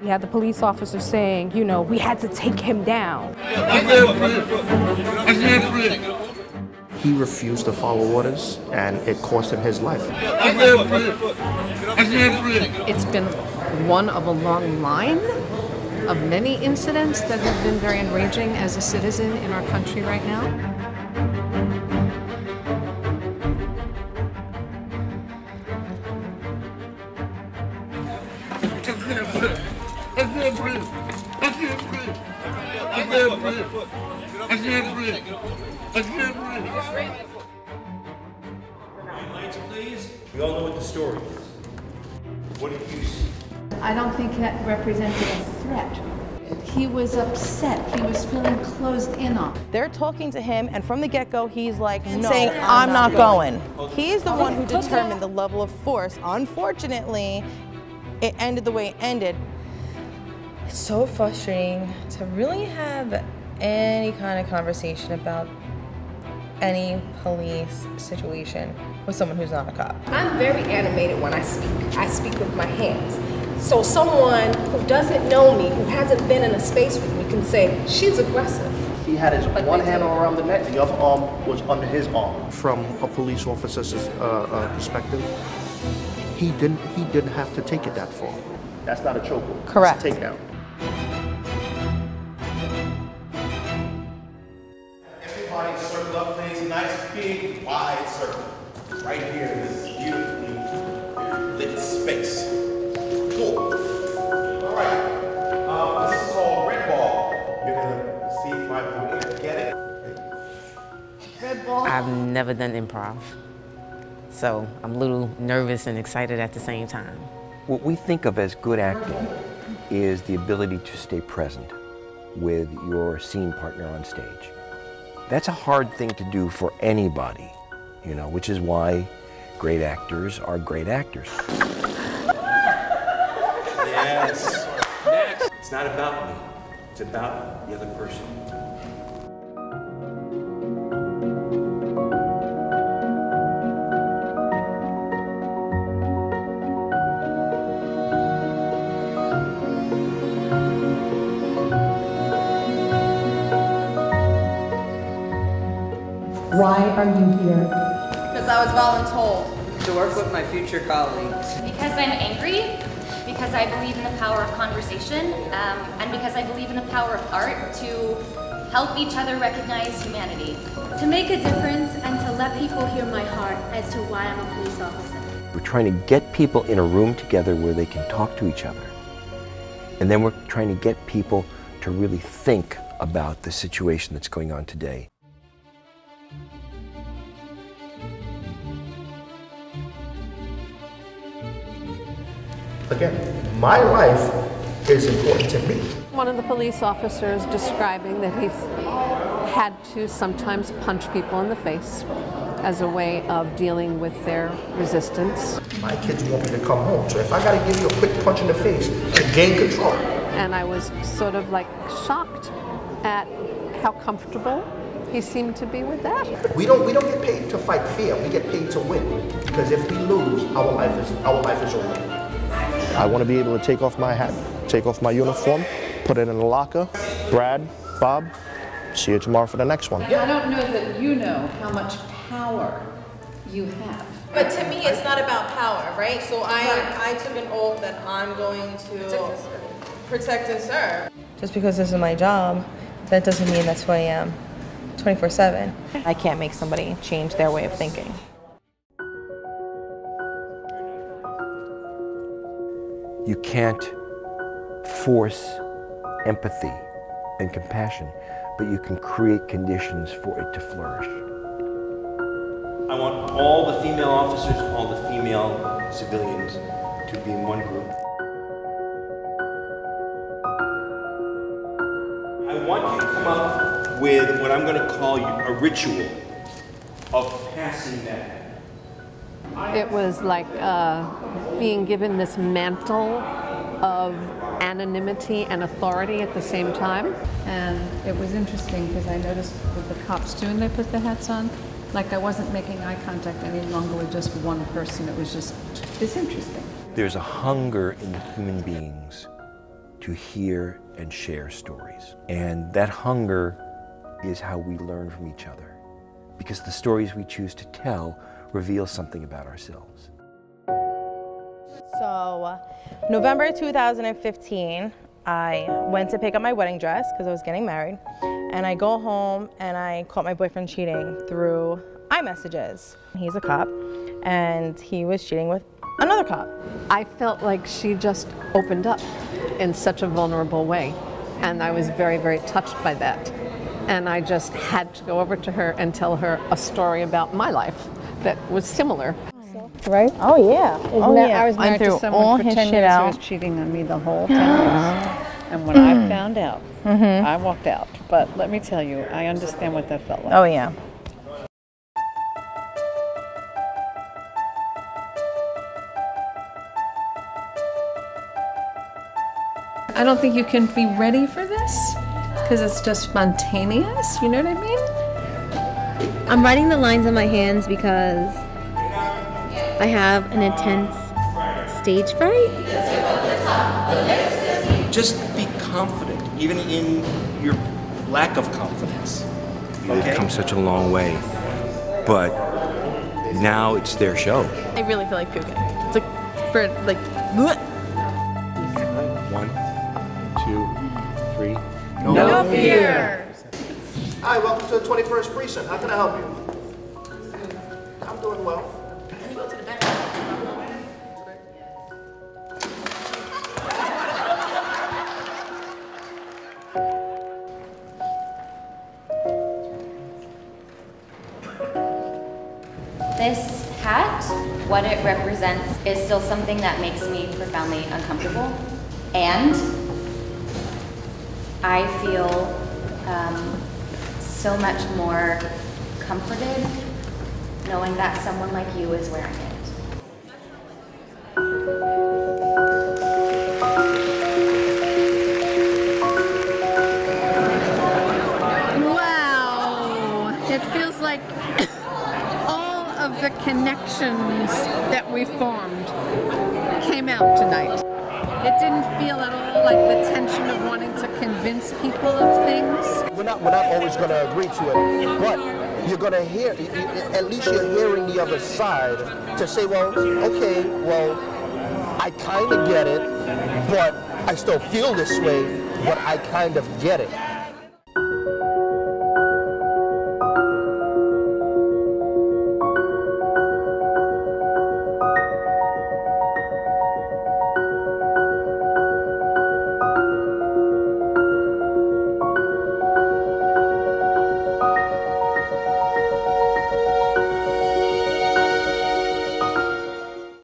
You had the police officer saying, you know, we had to take him down. He refused to follow orders, and it cost him his life. It's been one of a long line of many incidents that have been very enraging as a citizen in our country right now. Lights, please. We all know what the story is. What did you see? I don't think that represented a threat. He was upset. He was feeling closed in on. They're talking to him, and from the get-go, he's like, no, saying, I'm not going. He's the one who determined the level of force. Unfortunately, it ended the way it ended. It's so frustrating to really have any kind of conversation about any police situation with someone who's not a cop. I'm very animated when I speak. I speak with my hands. So someone who doesn't know me, who hasn't been in a space with me, can say, she's aggressive. He had his one hand around the neck, the other arm was under his arm. From a police officer's perspective, he didn't have to take it that far. That's not a chokehold. Correct. It's a takedown. Everybody circle up, please. A nice big wide circle. Right here in this beautifully lit space. Cool. All right. This is called red ball. You're gonna see if I can get it. Red ball. I've never done improv, so I'm a little nervous and excited at the same time. What we think of as good acting is the ability to stay present with your scene partner on stage. That's a hard thing to do for anybody, you know, which is why great actors are great actors. Yes. Next. It's not about me. It's about the other person. Why are you here? Because I was voluntold. To work with my future colleagues. Because I'm angry, because I believe in the power of conversation, and because I believe in the power of art to help each other recognize humanity. To make a difference and to let people hear my heart as to why I'm a police officer. We're trying to get people in a room together where they can talk to each other. And then we're trying to get people to really think about the situation that's going on today. Again, my life is important to me. One of the police officers describing that he had to sometimes punch people in the face as a way of dealing with their resistance. My kids want me to come home, so if I gotta give you a quick punch in the face to gain control. And I was sort of like shocked at how comfortable he seemed to be with that. We don't get paid to fight fear. We get paid to win. Because if we lose, our life is over. I want to be able to take off my hat, take off my uniform, put it in the locker. Brad, Bob, see you tomorrow for the next one. I don't know that you know how much power you have. But to me, it's not about power, right? So I took an oath that I'm going to protect and serve. Just because this is my job, that doesn't mean that's who I am 24/7. I can't make somebody change their way of thinking. You can't force empathy and compassion, but you can create conditions for it to flourish. I want all the female officers, all the female civilians to be in one group. I want you to come up with what I'm going to call a ritual of passing that. It was like being given this mantle of anonymity and authority at the same time. And it was interesting because I noticed with the cops too, when they put the hats on, like I wasn't making eye contact any longer with just one person. It was just, it's interesting. There's a hunger in human beings to hear and share stories. And that hunger is how we learn from each other, because the stories we choose to tell reveal something about ourselves. So, November 2015, I went to pick up my wedding dress because I was getting married, and I go home and I caught my boyfriend cheating through iMessages. He's a cop, and he was cheating with another cop. I felt like she just opened up in such a vulnerable way, and I was very, very touched by that. And I just had to go over to her and tell her a story about my life that was similar. Right? Oh yeah. Oh, yeah. I was married to someone for 10 years who was cheating on me the whole 10 years. And when I found out, I walked out. But let me tell you, I understand what that felt like. Oh yeah. I don't think you can be ready for this because it's just spontaneous, you know what I mean? I'm writing the lines on my hands because I have an intense stage fright. Just be confident, even in your lack of confidence. They've come such a long way, but now it's their show. I really feel like puking. It's like, for like, bleh. 1, 2, 3. No fear. Hi, welcome to the 21st Precinct. How can I help you? I'm doing well. This hat, what it represents, is still something that makes me profoundly uncomfortable. And I feel so much more comforted knowing that someone like you is wearing it. Wow! It feels like all of the connections that we formed came out tonight. It didn't feel at all like the tension of wanting to convince people of things. We're not always going to agree to it, but you're going to hear, at least you're hearing the other side to say, well, okay, well, I kind of get it, but I still feel this way, but I kind of get it.